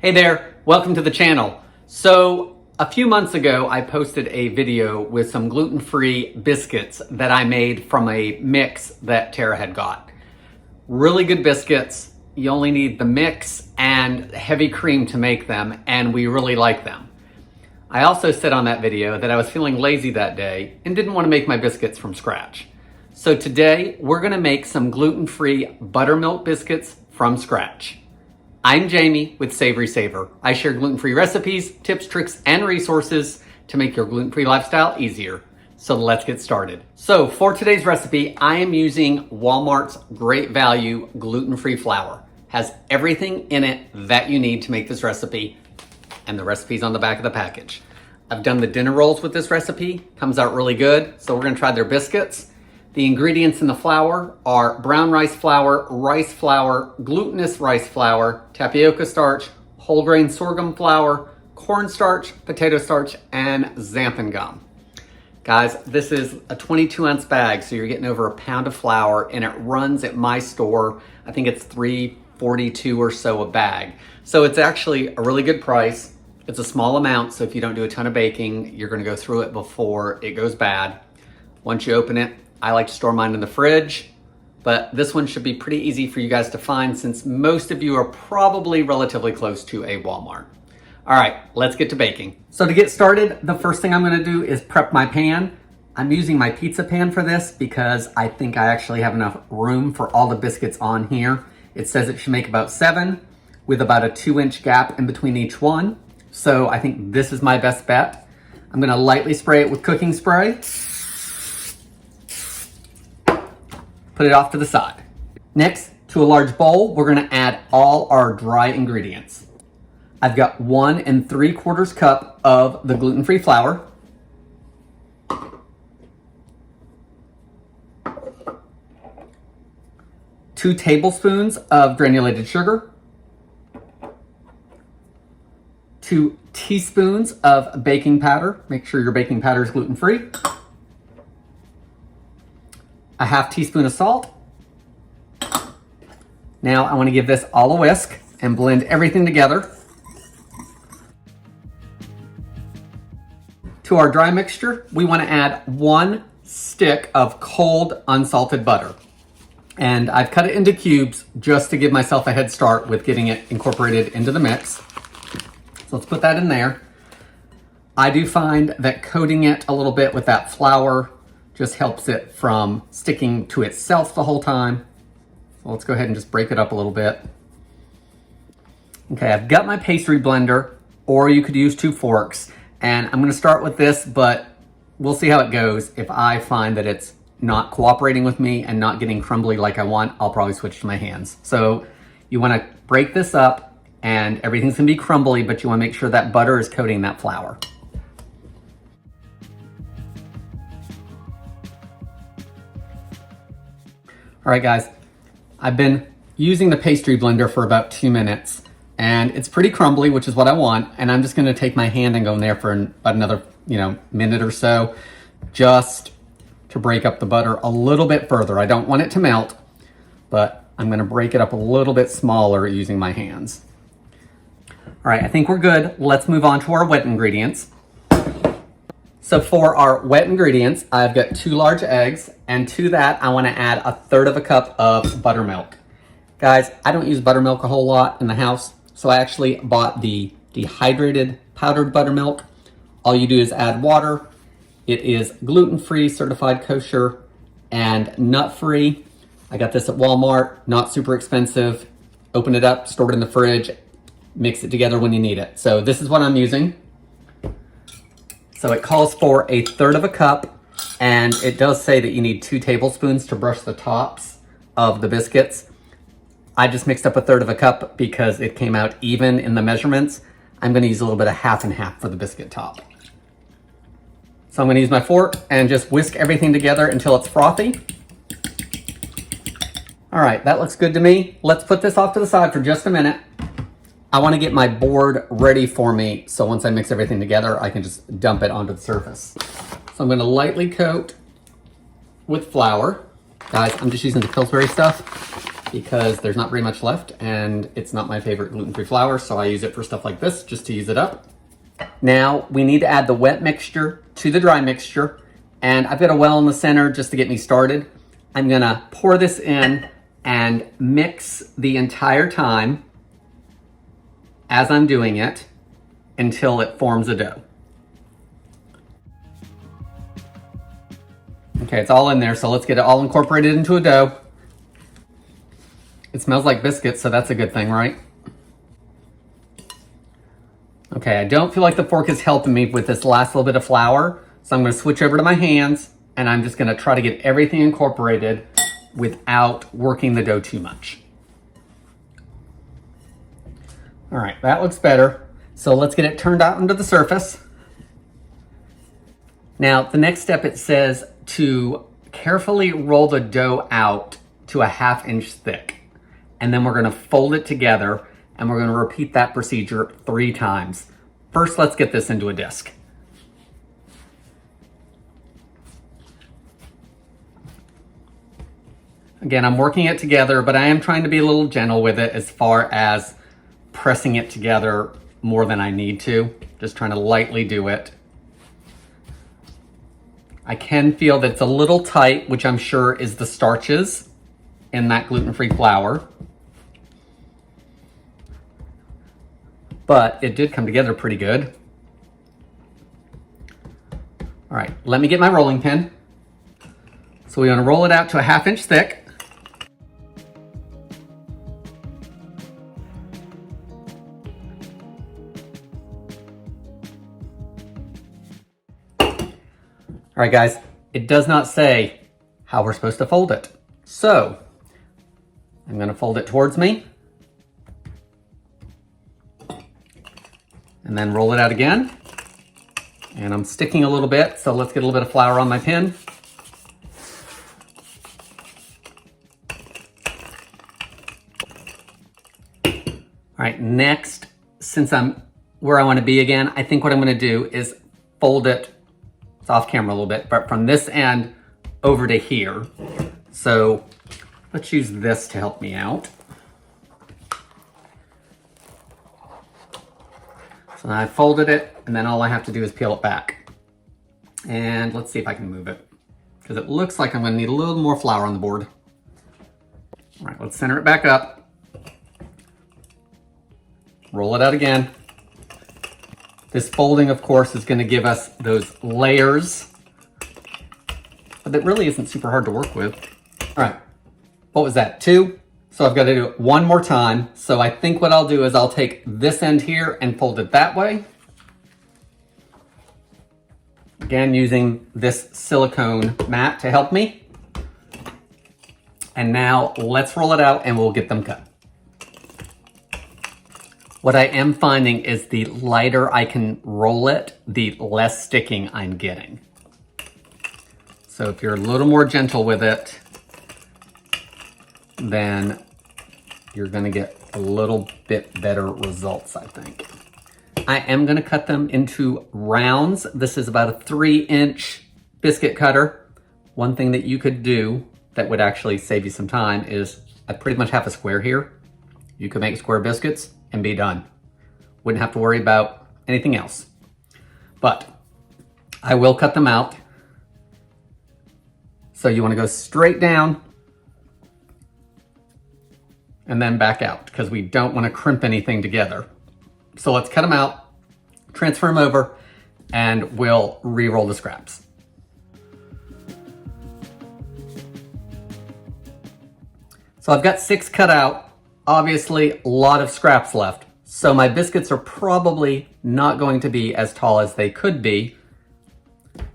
Hey there, welcome to the channel. So a few months ago, I posted a video with some gluten-free biscuits that I made from a mix that Tara had got. Really good biscuits. You only need the mix and heavy cream to make them, and we really like them. I also said on that video that I was feeling lazy that day and didn't want to make my biscuits from scratch. So today, we're gonna make some gluten-free buttermilk biscuits from scratch. I'm Jamie with SavorySaver. I share gluten-free recipes, tips, tricks, and resources to make your gluten-free lifestyle easier. So let's get started. So for today's recipe, I am using Walmart's Great Value gluten-free flour. Has everything in it that you need to make this recipe, and the recipe's on the back of the package. I've done the dinner rolls with this recipe, comes out really good, so we're gonna try their biscuits. The ingredients in the flour are brown rice flour, glutinous rice flour, tapioca starch, whole grain sorghum flour, cornstarch, potato starch, and xanthan gum. Guys, this is a 22-ounce bag, so you're getting over a pound of flour, and it runs at my store, I think it's $3.42 or so a bag. So it's actually a really good price. It's a small amount, so if you don't do a ton of baking, you're gonna go through it before it goes bad. Once you open it, I like to store mine in the fridge, but this one should be pretty easy for you guys to find since most of you are probably relatively close to a Walmart. All right, let's get to baking. So to get started, the first thing I'm gonna do is prep my pan. I'm using my pizza pan for this because I think I actually have enough room for all the biscuits on here. It says it should make about 7 with about a 2-inch gap in between each one. So I think this is my best bet. I'm gonna lightly spray it with cooking spray. Put it off to the side. Next, to a large bowl, we're gonna add all our dry ingredients. I've got 1 3/4 cup of the gluten-free flour, 2 tablespoons of granulated sugar, 2 teaspoons of baking powder. Make sure your baking powder is gluten-free. A 1/2 teaspoon of salt. Now I want to give this all a whisk and blend everything together. To our dry mixture, we want to add 1 stick of cold unsalted butter. And I've cut it into cubes just to give myself a head start with getting it incorporated into the mix. So let's put that in there. I do find that coating it a little bit with that flour just helps it from sticking to itself the whole time. So let's go ahead and just break it up a little bit. Okay, I've got my pastry blender, or you could use 2 forks. And I'm gonna start with this, but we'll see how it goes. If I find that it's not cooperating with me and not getting crumbly like I want, I'll probably switch to my hands. So you wanna break this up, and everything's gonna be crumbly, but you wanna make sure that butter is coating that flour. All right, guys, I've been using the pastry blender for about 2 minutes, and it's pretty crumbly, which is what I want. And I'm just gonna take my hand and go in there for about another, minute or so, just to break up the butter a little bit further. I don't want it to melt, but I'm gonna break it up a little bit smaller using my hands. All right, I think we're good. Let's move on to our wet ingredients. So for our wet ingredients, I've got 2 large eggs, and to that, I wanna add 1/3 cup of buttermilk. Guys, I don't use buttermilk a whole lot in the house, so I actually bought the dehydrated powdered buttermilk. All you do is add water. It is gluten-free, certified kosher, and nut-free. I got this at Walmart, not super expensive. Open it up, store it in the fridge, mix it together when you need it. So this is what I'm using. So it calls for 1/3 cup, and it does say that you need 2 tablespoons to brush the tops of the biscuits. I just mixed up 1/3 cup because it came out even in the measurements. I'm gonna use a little bit of 1/2 and 1/2 for the biscuit top. So I'm gonna use my fork and just whisk everything together until it's frothy. All right, that looks good to me. Let's put this off to the side for just a minute. I wanna get my board ready for me, so once I mix everything together, I can just dump it onto the surface. So I'm gonna lightly coat with flour. Guys, I'm just using the Pillsbury stuff. because there's not very much left and it's not my favorite gluten-free flour, so I use it for stuff like this just to use it up. Now we need to add the wet mixture to the dry mixture, and I've got a well in the center just to get me started. I'm gonna pour this in and mix the entire time as I'm doing it until it forms a dough. Okay, it's all in there, so let's get it all incorporated into a dough. It smells like biscuits, so that's a good thing, right? Okay, I don't feel like the fork is helping me with this last little bit of flour, so I'm gonna switch over to my hands, and I'm just gonna try to get everything incorporated without working the dough too much. All right, that looks better. So let's get it turned out onto the surface. Now, the next step, it says to carefully roll the dough out to a 1/2 inch thick. And then we're gonna fold it together, and we're gonna repeat that procedure 3 times. First, let's get this into a disc. Again, I'm working it together, but I am trying to be a little gentle with it as far as pressing it together more than I need to. Just trying to lightly do it. I can feel that it's a little tight, which I'm sure is the starches in that gluten-free flour. But it did come together pretty good. All right, let me get my rolling pin. So we want to roll it out to a 1/2 inch thick. All right, guys, it does not say how we're supposed to fold it. So I'm gonna fold it towards me and then roll it out again. And I'm sticking a little bit, so let's get a little bit of flour on my pin. All right, next, since I'm where I wanna be again, I think what I'm gonna do is fold it, it's off camera a little bit, but from this end over to here. So let's use this to help me out. So I folded it, and then all I have to do is peel it back. And let's see if I can move it, because it looks like I'm gonna need a little more flour on the board. All right, let's center it back up. Roll it out again. This folding, of course, is gonna give us those layers, but that really isn't super hard to work with. All right, what was that, 2? So I've got to do it one more time. So I think what I'll do is I'll take this end here and fold it that way. Again, using this silicone mat to help me. And now let's roll it out and we'll get them cut. What I am finding is the lighter I can roll it, the less sticking I'm getting. So if you're a little more gentle with it, then you're gonna get a little bit better results, I think. I am gonna cut them into rounds. This is about a 3-inch biscuit cutter. One thing that you could do that would actually save you some time is I pretty much have a square here. You could make square biscuits and be done. Wouldn't have to worry about anything else. But I will cut them out. So you wanna go straight down and then back out, because we don't wanna crimp anything together. So let's cut them out, transfer them over, and we'll re-roll the scraps. So I've got 6 cut out. Obviously, a lot of scraps left. So my biscuits are probably not going to be as tall as they could be,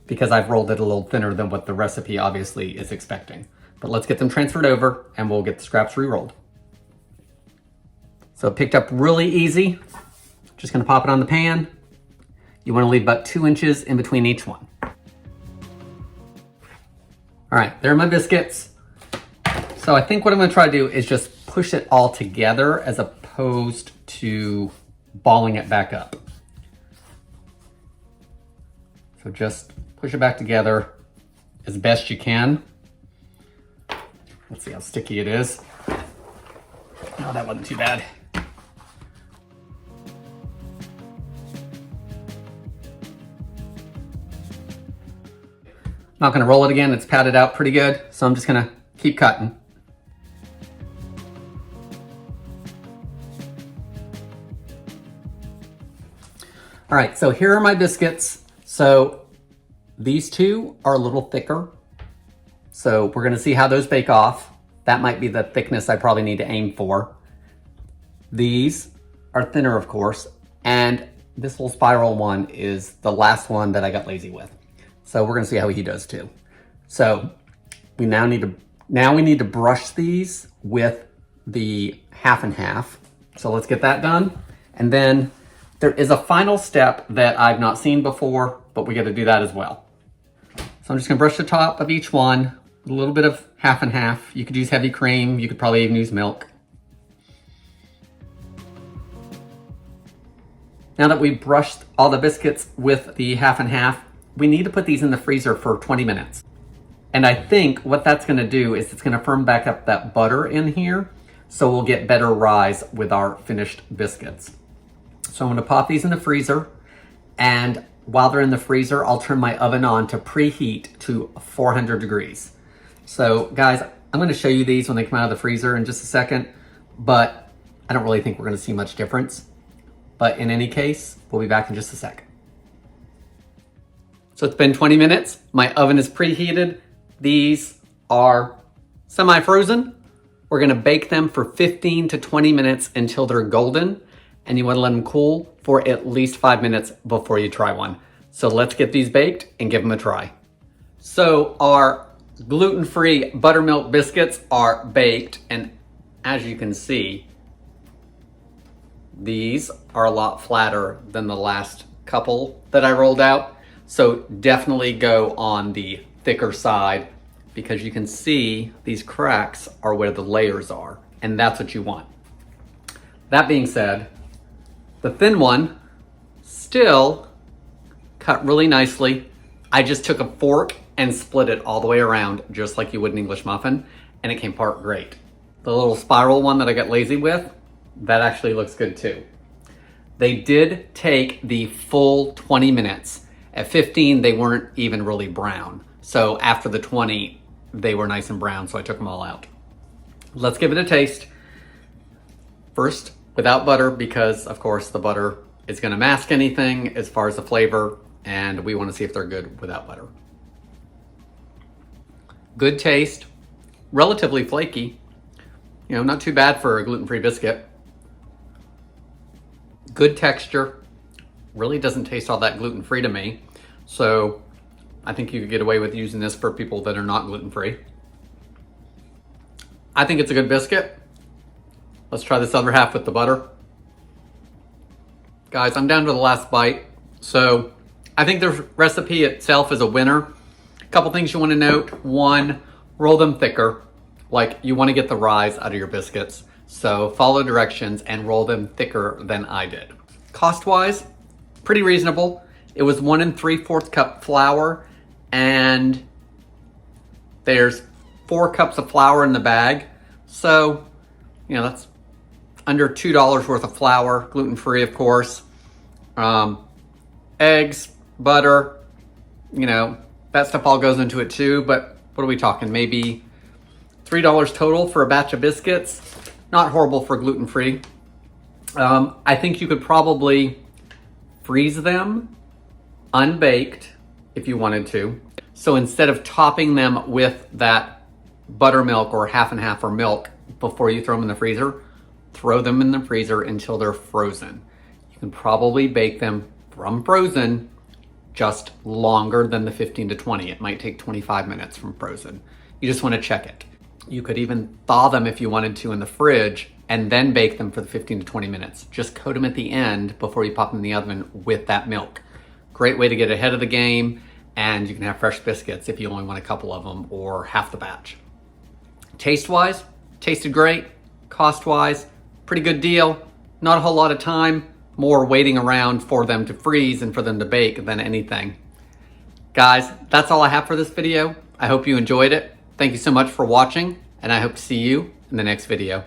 because I've rolled it a little thinner than what the recipe obviously is expecting. But let's get them transferred over and we'll get the scraps re-rolled. So it picked up really easy. Just gonna pop it on the pan. You wanna leave about 2 inches in between each one. All right, there are my biscuits. So I think what I'm gonna try to do is just push it all together as opposed to balling it back up. So just push it back together as best you can. Let's see how sticky it is. Oh, that wasn't too bad. Not gonna roll it again, it's patted out pretty good, so I'm just gonna keep cutting. All right, so here are my biscuits. So these two are a little thicker. So we're gonna see how those bake off. That might be the thickness I probably need to aim for. These are thinner, of course, and this little spiral one is the last one that I got lazy with. So we're gonna see how he does too. So we now need to brush these with the half and half. So let's get that done. And then there is a final step that I've not seen before, but we gotta do that as well. So I'm just gonna brush the top of each one with a little bit of half and half. You could use heavy cream, you could probably even use milk. Now that we've brushed all the biscuits with the half and half, we need to put these in the freezer for 20 minutes. And I think what that's gonna do is it's gonna firm back up that butter in here, so we'll get better rise with our finished biscuits. So I'm gonna pop these in the freezer, and while they're in the freezer, I'll turn my oven on to preheat to 400 degrees. So guys, I'm gonna show you these when they come out of the freezer in just a second, but I don't really think we're gonna see much difference. But in any case, we'll be back in just a second. So it's been 20 minutes. My oven is preheated. These are semi-frozen. We're gonna bake them for 15 to 20 minutes until they're golden, and you wanna let them cool for at least 5 minutes before you try one. So let's get these baked and give them a try. So our gluten-free buttermilk biscuits are baked, and as you can see, these are a lot flatter than the last couple that I rolled out. So definitely go on the thicker side, because you can see these cracks are where the layers are, and that's what you want. That being said, the thin one still cut really nicely. I just took a fork and split it all the way around, just like you would an English muffin, and it came apart great. The little spiral one that I got lazy with, that actually looks good too. They did take the full 20 minutes. At 15, they weren't even really brown. So after the 20, they were nice and brown, so I took them all out. Let's give it a taste. First, without butter, because of course the butter is gonna mask anything as far as the flavor, and we wanna see if they're good without butter. Good taste, relatively flaky. You know, not too bad for a gluten-free biscuit. Good texture, really doesn't taste all that gluten-free to me. So I think you could get away with using this for people that are not gluten-free. I think it's a good biscuit. Let's try this other half with the butter. Guys, I'm down to the last bite. So I think the recipe itself is a winner. A couple things you want to note. One, roll them thicker. Like, you want to get the rise out of your biscuits. So follow directions and roll them thicker than I did. Cost-wise, pretty reasonable. It was 1 3/4 cup flour, and there's 4 cups of flour in the bag. So, you know, that's under $2 worth of flour, gluten-free, of course. Eggs, butter, you know, that stuff all goes into it too, but what are we talking? Maybe $3 total for a batch of biscuits. Not horrible for gluten-free. I think you could probably freeze them unbaked if you wanted to. So instead of topping them with that buttermilk or half and half or milk before you throw them in the freezer, throw them in the freezer until they're frozen. You can probably bake them from frozen just longer than the 15 to 20. It might take 25 minutes from frozen. You just want to check it. You could even thaw them if you wanted to in the fridge and then bake them for the 15 to 20 minutes. Just coat them at the end before you pop them in the oven with that milk. Great way to get ahead of the game, and you can have fresh biscuits if you only want a couple of them or half the batch. Taste-wise, tasted great. Cost-wise, pretty good deal. Not a whole lot of time, more waiting around for them to freeze and for them to bake than anything. Guys, that's all I have for this video. I hope you enjoyed it. Thank you so much for watching, and I hope to see you in the next video.